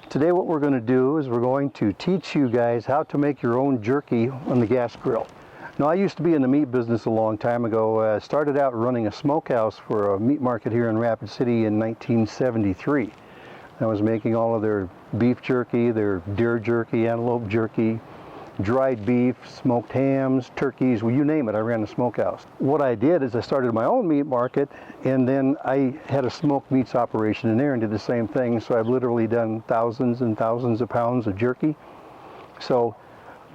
Today what we're going to do is we're going to teach you guys how to make your own jerky on the gas grill. Now, I used to be in the meat business a long time ago. Started out running a smokehouse for a meat market here in Rapid City in 1973. I was making all of their beef jerky, their deer jerky, antelope jerky, dried beef, smoked hams, turkeys, well, you name it, I ran the smokehouse. What I did is I started my own meat market, and then I had a smoked meats operation in there and did the same thing. So I've literally done thousands and thousands of pounds of jerky. So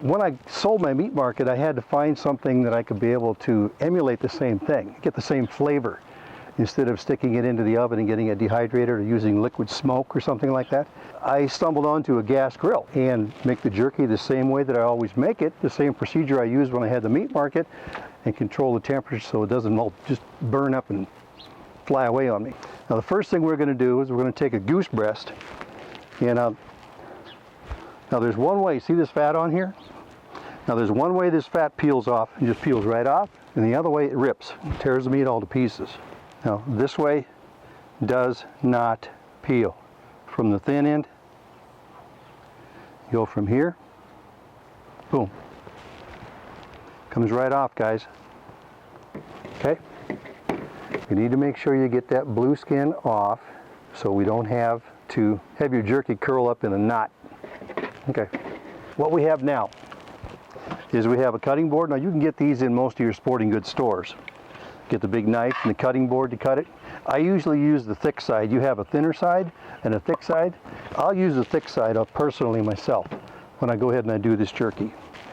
when I sold my meat market, I had to find something that I could be able to emulate the same thing, get the same flavor, instead of sticking it into the oven and getting it dehydrated or using liquid smoke or something like that. I stumbled onto a gas grill and make the jerky the same way that I always make it, the same procedure I used when I had the meat market, and control the temperature so it doesn't all just burn up and fly away on me. Now the first thing we're going to do is we're going to take a goose breast, and now there's one way, see this fat on here? Now there's one way this fat peels off, and just peels right off, and the other way it rips, tears the meat all to pieces. Now this way does not peel. From the thin end, go from here, boom, comes right off, guys. Okay, you need to make sure you get that blue skin off so we don't have to have your jerky curl up in a knot. Okay, what we have now is we have a cutting board. Now you can get these in most of your sporting goods stores. Get the big knife and the cutting board to cut it. I usually use the thick side. You have a thinner side and a thick side. I'll use the thick side up personally myself when I go ahead and I do this jerky.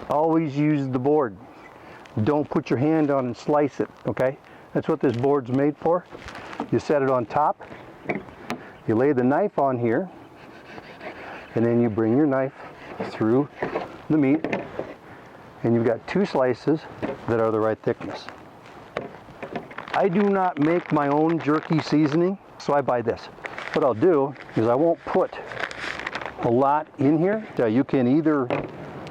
Always use the board. Don't put your hand on and slice it, okay? That's what this board's made for. You set it on top, you lay the knife on here, and then you bring your knife through the meat, and you've got two slices that are the right thickness. I do not make my own jerky seasoning, so I buy this. What I'll do is I won't put a lot in here. You can either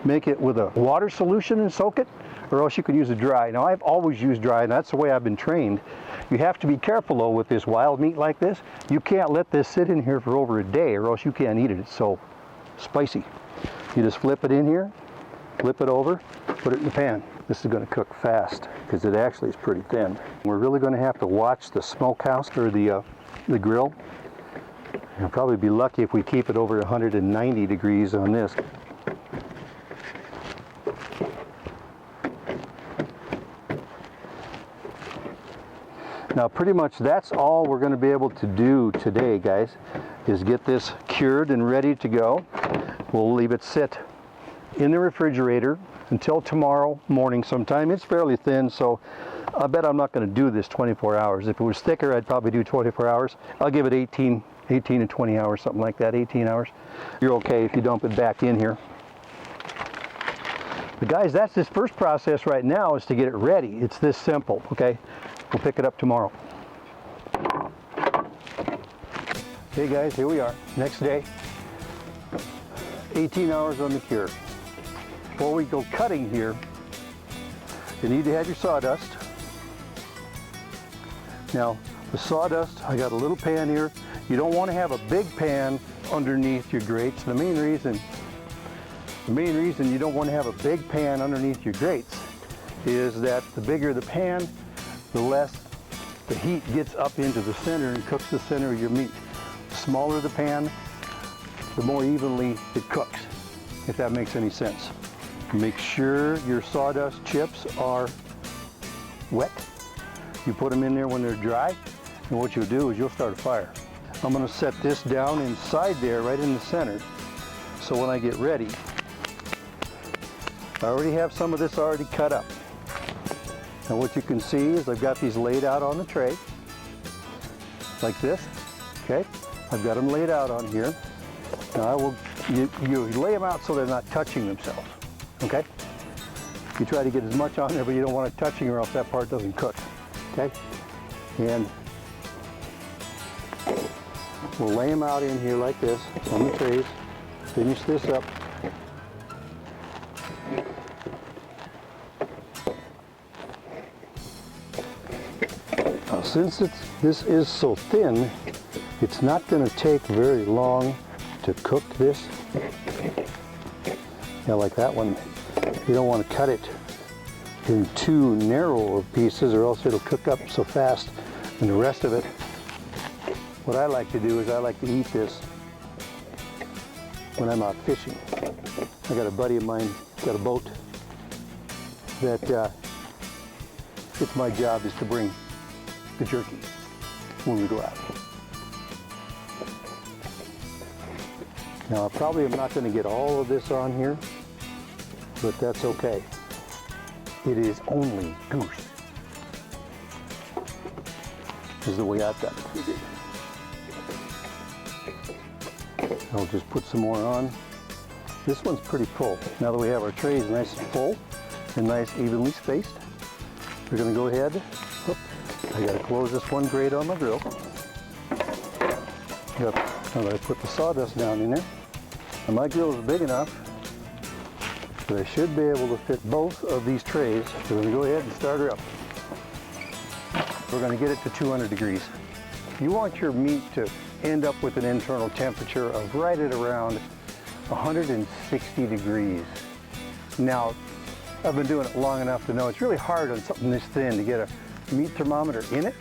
make it with a water solution and soak it, or else you can use it dry. Now I've always used dry, and that's the way I've been trained. You have to be careful though with this wild meat like this. You can't let this sit in here for over a day, or else you can't eat it. It's so spicy. You just flip it in here, flip it over, put it in the pan. This is going to cook fast because it actually is pretty thin. We're really going to have to watch the smokehouse or the grill. We'll probably be lucky if we keep it over 190 degrees on this. Now pretty much that's all we're going to be able to do today, guys, is get this cured and ready to go. We'll leave it sit in the refrigerator until tomorrow morning sometime. It's fairly thin, so I bet I'm not going to do this 24 hours. If it was thicker, I'd probably do 24 hours. I'll give it 18 to 20 hours, something like that, 18 hours. You're okay if you dump it back in here. But guys, that's this first process right now, is to get it ready. It's this simple, okay? We'll pick it up tomorrow. Okay guys, here we are, next day. 18 hours on the cure. Before we go cutting here, you need to have your sawdust. Now, the sawdust, I got a little pan here. You don't want to have a big pan underneath your grates. The main reason you don't want to have a big pan underneath your grates is that the bigger the pan, the less the heat gets up into the center and cooks the center of your meat. The smaller the pan, the more evenly it cooks, if that makes any sense. Make sure your sawdust chips are wet. You put them in there when they're dry, and what you'll do is you'll start a fire. I'm going to set this down inside there, right in the center, so when I get ready, I already have some of this already cut up. And what you can see is I've got these laid out on the tray, like this, okay? I've got them laid out on here. Now you lay them out so they're not touching themselves. Okay? You try to get as much on there, but you don't want it touching or else that part doesn't cook. Okay? And we'll lay them out in here like this on the trays. Finish this up. Now since this is so thin, it's not going to take very long to cook this. Yeah, like that one. You don't want to cut it in too narrow of pieces or else it'll cook up so fast. And the rest of it, what I like to do is I like to eat this when I'm out fishing. I got a buddy of mine, got a boat that it's my job is to bring the jerky when we go out. Now I probably am not going to get all of this on here, but that's okay. It is only goose. This is the way I've got it figured. I'll just put some more on. This one's pretty full. Now that we have our trays nice and full and nice evenly spaced, we're going to go ahead. Oop, I got to close this one grate on my grill. Yep. Now that I put the sawdust down in there. Now my grill is big enough that I should be able to fit both of these trays. We're going to go ahead and start her up. We're going to get it to 200 degrees. You want your meat to end up with an internal temperature of right at around 160 degrees. Now, I've been doing it long enough to know it's really hard on something this thin to get a meat thermometer in it.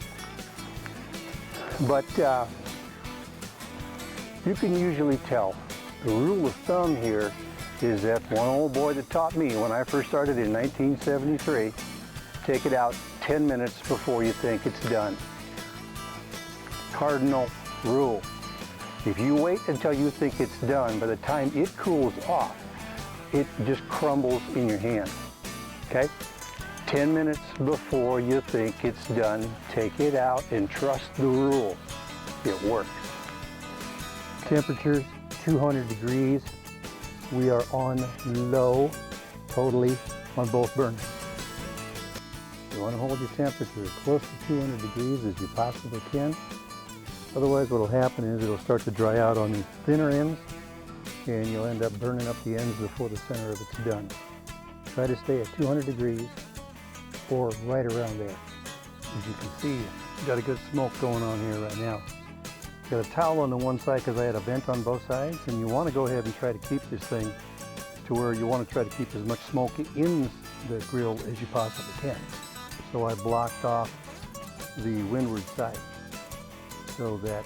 But you can usually tell. The rule of thumb here is that one old boy that taught me when I first started in 1973, take it out 10 minutes before you think it's done. Cardinal rule. If you wait until you think it's done, by the time it cools off, it just crumbles in your hand. Okay? 10 minutes before you think it's done, take it out and trust the rule. It works. Temperature 200 degrees. We are on low, totally on both burners. You want to hold your temperature as close to 200 degrees as you possibly can. Otherwise what will happen is it'll start to dry out on the thinner ends and you'll end up burning up the ends before the center of it's done. Try to stay at 200 degrees or right around there. As you can see, we've got a good smoke going on here right now. Got a towel on the one side because I had a vent on both sides, and you want to go ahead and try to keep this thing to where you want to try to keep as much smoke in the grill as you possibly can. So I blocked off the windward side so that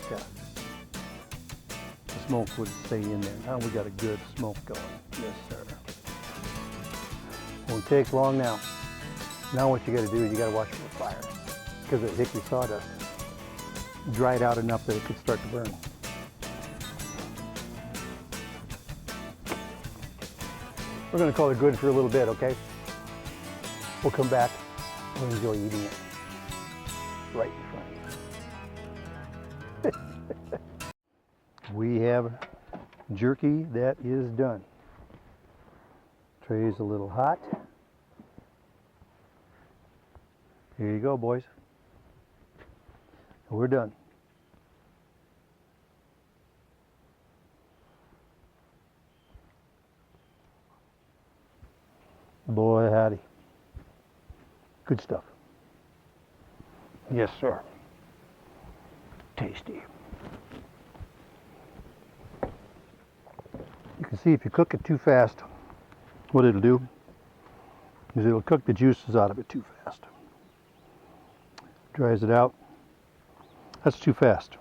the smoke would stay in there. Now we got a good smoke going. Yes, sir. Won't take long now. Now what you got to do is you got to watch for the fire because the hickory sawdust dried out enough that it could start to burn. We're going to call it good for a little bit, okay? We'll come back and enjoy eating it right in front of you. We have jerky that is done. Tray's a little hot. Here you go, boys. We're done. Boy, howdy. Good stuff. Yes, sir. Tasty. You can see if you cook it too fast, what it'll do is it'll cook the juices out of it too fast. Dries it out. That's too fast.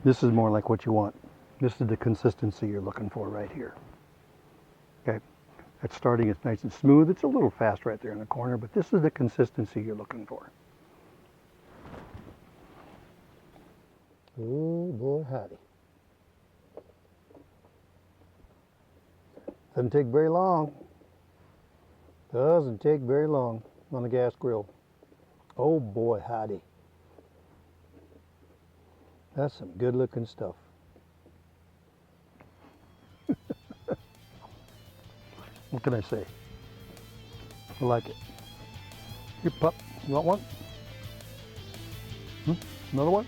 This is more like what you want. This is the consistency you're looking for right here. Okay, it's starting, it's nice and smooth. It's a little fast right there in the corner, but this is the consistency you're looking for. Oh boy, howdy. Doesn't take very long. Doesn't take very long on the gas grill. Oh boy, howdy. That's some good looking stuff. What can I say? I like it. Here, pup, you want one? Another one?